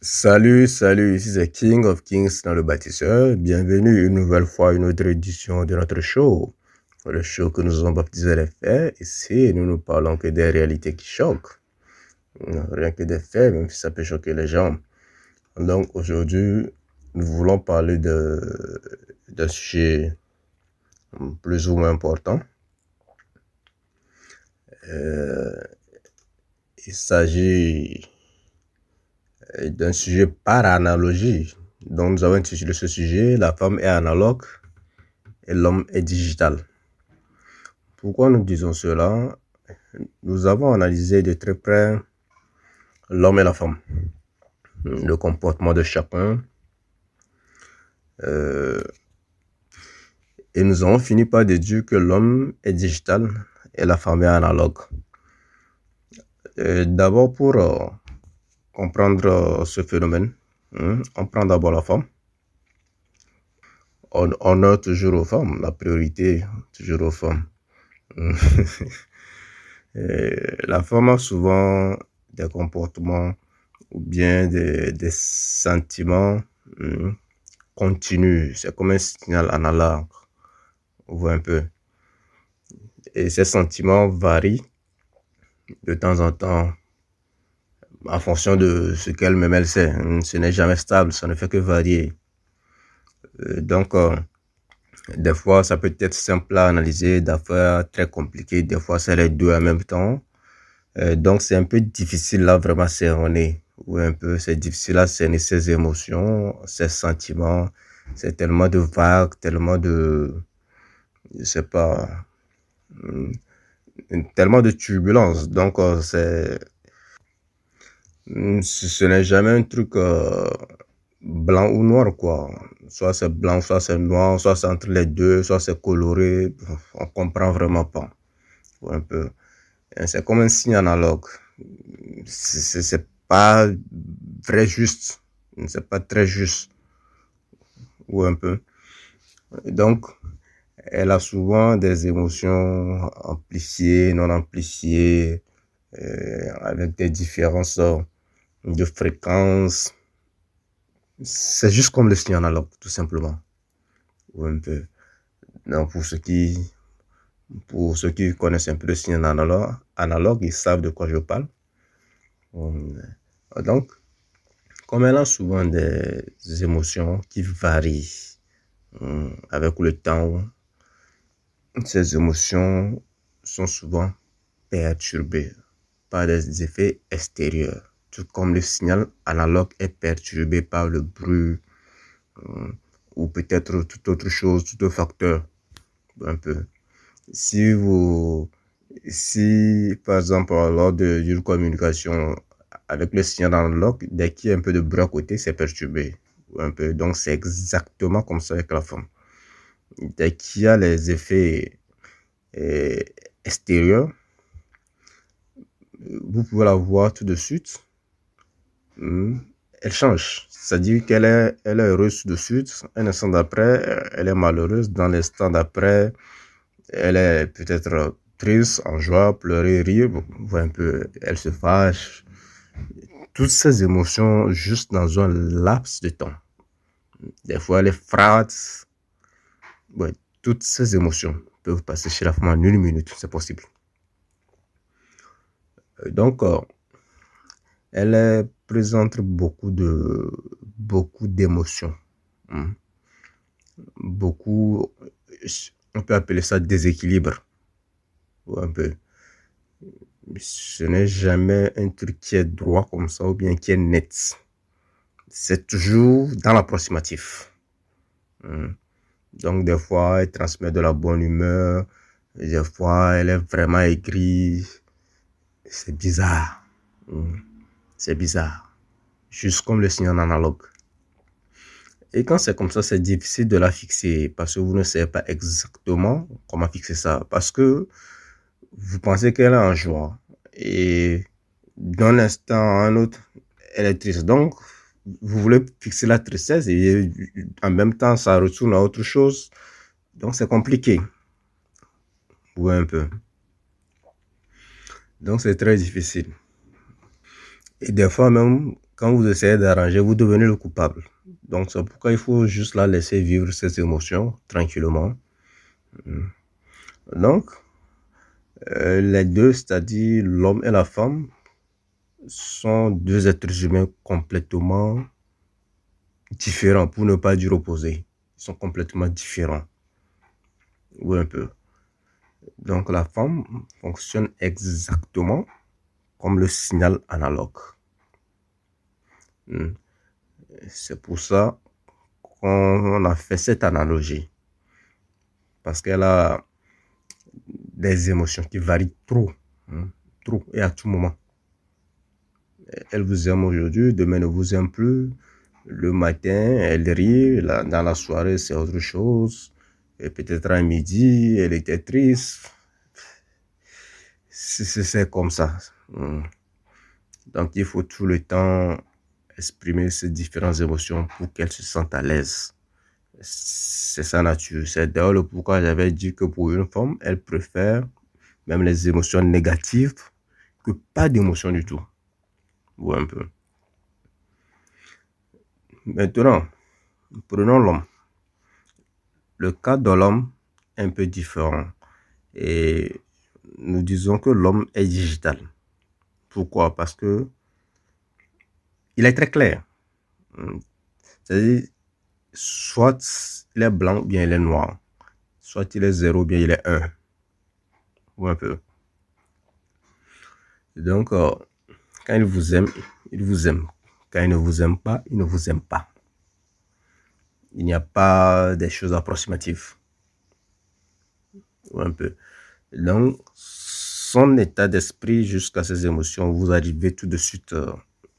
Salut, ici c'est King of Kings dans le bâtisseur. Bienvenue une nouvelle fois à une autre édition de notre show. Le show que nous avons baptisé les faits. Ici, nous ne parlons que des réalités qui choquent. Rien que des faits, même si ça peut choquer les gens. Donc aujourd'hui, nous voulons parler d'un sujet plus ou moins important. Il s'agit d'un sujet par analogie. Donc nous avons intitulé ce sujet « La femme est analogue et l'homme est digital ». Pourquoi nous disons cela? Nous avons analysé de très près l'homme et la femme, le comportement de chacun, et nous avons fini par déduire que l'homme est digital et la femme est analogue. D'abord, pour comprendre ce phénomène, on prend d'abord la femme. On a toujours aux femmes, la priorité toujours aux femmes. La femme a souvent des comportements ou bien des sentiments continus. C'est comme un signal analogue. On voit un peu. Et ces sentiments varient de temps en temps en fonction de ce qu'elle-même elle sait. Ce n'est jamais stable, ça ne fait que varier. Donc, des fois, ça peut être simple à analyser, des fois très compliqué, des fois c'est les deux en même temps. Donc, c'est un peu difficile là vraiment cerner. Ou un peu, c'est difficile à cerner ses émotions, ses sentiments. C'est tellement de vagues, tellement de, je sais pas, tellement de turbulences. Donc, ce n'est jamais un truc blanc ou noir, quoi. Soit c'est blanc, soit c'est noir, soit c'est entre les deux, soit c'est coloré. On comprend vraiment pas. Un peu. C'est comme un signe analogue. C'est pas vrai juste. C'est pas très juste. Ou un peu. Donc, elle a souvent des émotions amplifiées, non amplifiées, avec des différences de fréquence. C'est juste comme le signe analogue, tout simplement. Ou un peu. Donc, pour ceux qui connaissent un peu le signe analogue, ils savent de quoi je parle. Donc, comme elle a souvent des émotions qui varient avec le temps, ces émotions sont souvent perturbées par des effets extérieurs, tout comme le signal analogue est perturbé par le bruit ou peut-être toute autre chose, tout autre facteur. Un peu. Si par exemple, lors d'une communication avec le signal analogue, dès qu'il y a un peu de bruit à côté, c'est perturbé. Un peu. Donc, c'est exactement comme ça avec la femme. Dès qu'il y a les effets extérieurs, vous pouvez la voir tout de suite. Elle change. C'est-à-dire qu'elle est heureuse tout de suite. Un instant d'après, elle est malheureuse. Dans l'instant d'après, elle est peut-être triste, en joie, pleurer, rire. Vous voyez un peu, elle se fâche. Toutes ces émotions juste dans un laps de temps. Des fois, elle est froide. Ouais, toutes ces émotions peuvent passer chez la femme en 1 minute, c'est possible. Donc, elle présente beaucoup d'émotions. Beaucoup, on peut appeler ça déséquilibre. Ou un peu. Ce n'est jamais un truc qui est droit comme ça ou bien qui est net. C'est toujours dans l'approximatif. Donc, des fois, elle transmet de la bonne humeur. Des fois, elle est vraiment aigrie. C'est bizarre. C'est bizarre. Juste comme le signal analogue. Et quand c'est comme ça, c'est difficile de la fixer parce que vous ne savez pas exactement comment fixer ça. Parce que vous pensez qu'elle est en joie et d'un instant à un autre, elle est triste. Donc, vous voulez fixer la tristesse et en même temps, ça retourne à autre chose. Donc, c'est compliqué. Oui, un peu. Donc, c'est très difficile. Et des fois même, quand vous essayez d'arranger, vous devenez le coupable. Donc, c'est pourquoi il faut juste la laisser vivre ses émotions tranquillement. Donc, les deux, c'est-à-dire l'homme et la femme, sont deux êtres humains complètement différents, pour ne pas dire opposés. Ils sont complètement différents. Ou un peu. Donc, la femme fonctionne exactement comme le signal analogue. C'est pour ça qu'on a fait cette analogie. Parce qu'elle a des émotions qui varient trop. Trop et à tout moment. Elle vous aime aujourd'hui, demain ne vous aime plus. Le matin, elle rit. Dans la soirée, c'est autre chose. Et peut-être à midi, elle était triste. C'est comme ça. Donc, il faut tout le temps exprimer ces différentes émotions pour qu'elle se sente à l'aise. C'est sa nature. C'est d'ailleurs le pourquoi j'avais dit que pour une femme, elle préfère même les émotions négatives que pas d'émotions du tout. Ou un peu. Maintenant, prenons l'homme. Le cas de l'homme est un peu différent. Et nous disons que l'homme est digital. Pourquoi? Parce que il est très clair. C'est-à-dire, soit il est blanc ou bien il est noir. Soit il est 0 ou bien il est 1. Ou un peu. Donc, quand il vous aime, il vous aime. Quand il ne vous aime pas, il ne vous aime pas. Il n'y a pas des choses approximatives. Ou un peu. Donc, son état d'esprit jusqu'à ses émotions, vous arrivez tout de suite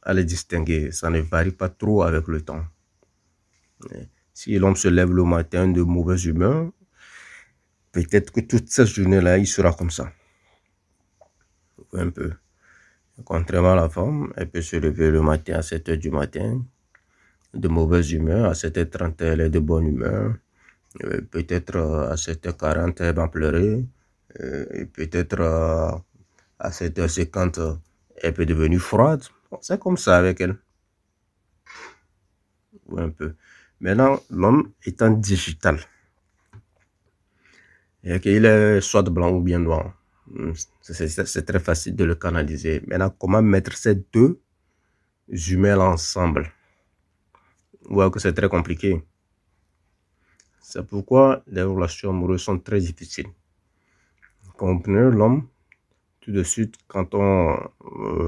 à les distinguer. Ça ne varie pas trop avec le temps. Si l'homme se lève le matin de mauvaise humeur, peut-être que toute cette journée-là, il sera comme ça. Un peu. Contrairement à la femme, elle peut se lever le matin à 7 h du matin, de mauvaise humeur. À 7 h 30, elle est de bonne humeur. Peut-être à 7 h 40, elle va pleurer. Et peut-être à 7 h 50, elle peut devenir froide. C'est comme ça avec elle. Ou un peu. Maintenant, l'homme étant digital, et qu'il est soit blanc ou bien noir, c'est très facile de le canaliser. Maintenant, comment mettre ces deux humains ensemble? Ouais, que c'est très compliqué. C'est pourquoi les relations amoureuses sont très difficiles. Quand on prend l'homme, tout de suite, quand on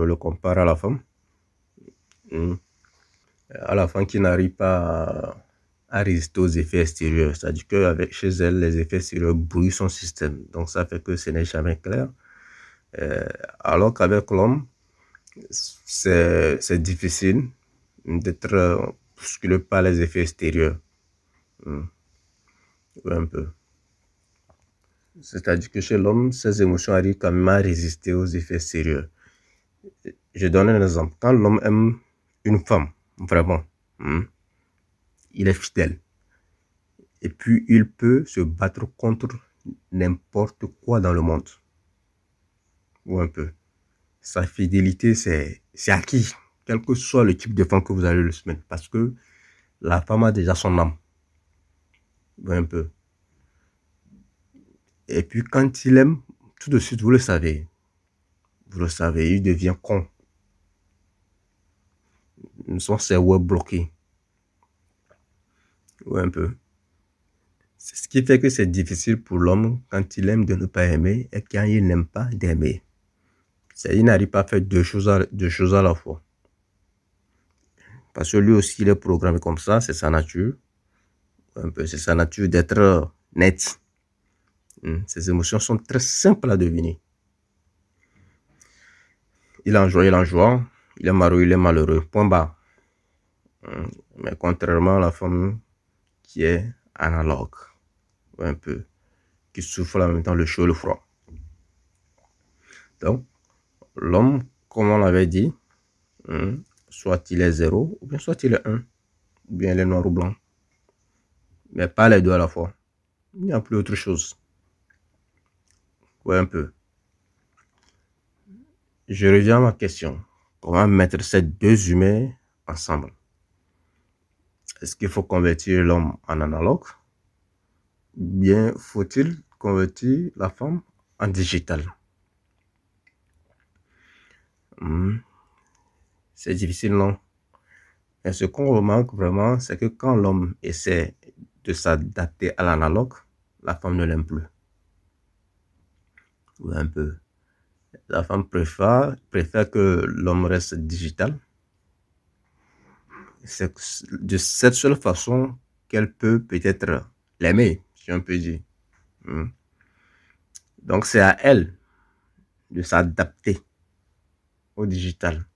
le compare à la femme qui n'arrive pas à résister aux effets extérieurs. C'est-à-dire qu'avec chez elle, les effets extérieurs brouillent son système. Donc ça fait que ce n'est jamais clair. Alors qu'avec l'homme, c'est difficile d'être bousculé par les effets extérieurs. Un peu. C'est-à-dire que chez l'homme, ses émotions arrivent quand même à résister aux effets extérieurs. Je donne un exemple. Quand l'homme aime une femme, vraiment, il est fidèle. Et puis, il peut se battre contre n'importe quoi dans le monde. Ou un peu. Sa fidélité, c'est acquis. Quel que soit le type de femme que vous allez le mettre. Parce que la femme a déjà son âme. Ou un peu. Et puis, quand il aime, tout de suite, vous le savez. Vous le savez, il devient con. Son cerveau est bloqué. Ou un peu. C'est ce qui fait que c'est difficile pour l'homme, quand il aime, de ne pas aimer, et quand il n'aime pas, d'aimer. Il n'arrive pas à faire deux choses à la fois. Parce que lui aussi, il est programmé comme ça, c'est sa nature. Un peu, c'est sa nature d'être net. Ses émotions sont très simples à deviner. Il est en joie, il est en joie. Il est malheureux, il est malheureux. Point barre. Mais contrairement à la femme qui est analogue, un peu, qui souffre en même temps le chaud et le froid. Donc, l'homme, comme on l'avait dit, soit il est 0, ou bien soit il est 1, ou bien il est noir ou blanc. Mais pas les deux à la fois. Il n'y a plus autre chose. Ouais, un peu. Je reviens à ma question. Comment mettre ces deux humains ensemble? Est-ce qu'il faut convertir l'homme en analogue? Bien, faut-il convertir la femme en digital? C'est difficile, non? Et ce qu'on remarque vraiment, c'est que quand l'homme essaie de s'adapter à l'analogue, la femme ne l'aime plus. Ou un peu. La femme préfère que l'homme reste digital. C'est de cette seule façon qu'elle peut peut-être l'aimer, si on peut dire. Donc c'est à elle de s'adapter au digital.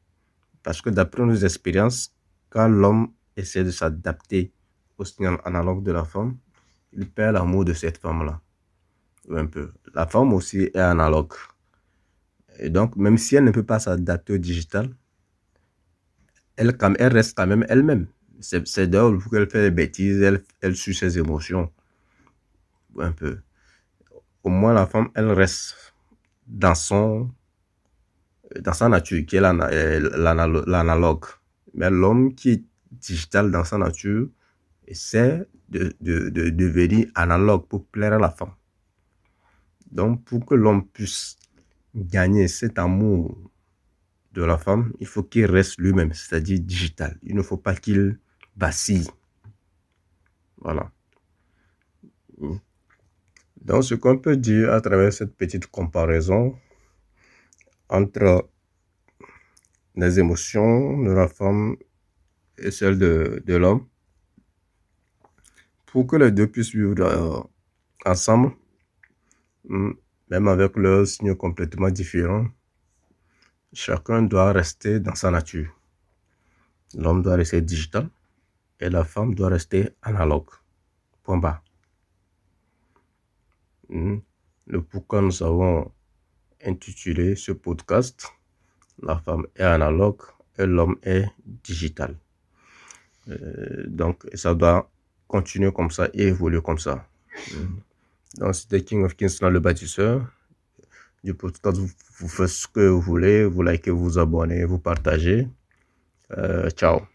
Parce que d'après nos expériences, quand l'homme essaie de s'adapter au signal analogue de la femme, il perd l'amour de cette femme-là. Un peu. La femme aussi est analogue. Et donc, même si elle ne peut pas s'adapter au digital, elle reste quand même elle-même. C'est d'elle qu'elle fait des bêtises, elle suit ses émotions. Un peu. Au moins, la femme, elle reste dans sa nature, qui est l'analogue. Mais l'homme qui est digital dans sa nature essaie de devenir analogue pour plaire à la femme. Donc, pour que l'homme puisse gagner cet amour de la femme, il faut qu'il reste lui-même, c'est-à-dire digital. Il ne faut pas qu'il vacille. Voilà. Donc, ce qu'on peut dire à travers cette petite comparaison entre les émotions de la femme et celles de l'homme, pour que les deux puissent vivre ensemble, même avec leurs signes complètement différents, chacun doit rester dans sa nature. L'homme doit rester digital et la femme doit rester analogue. Point barre. Le pourquoi nous avons intitulé ce podcast La femme est analogue et l'homme est digital. Donc, ça doit continuer comme ça et évoluer comme ça. Donc, c'était King of Kings, le bâtisseur du podcast. Vous faites ce que vous voulez, vous likez, vous abonnez, vous partagez. Ciao.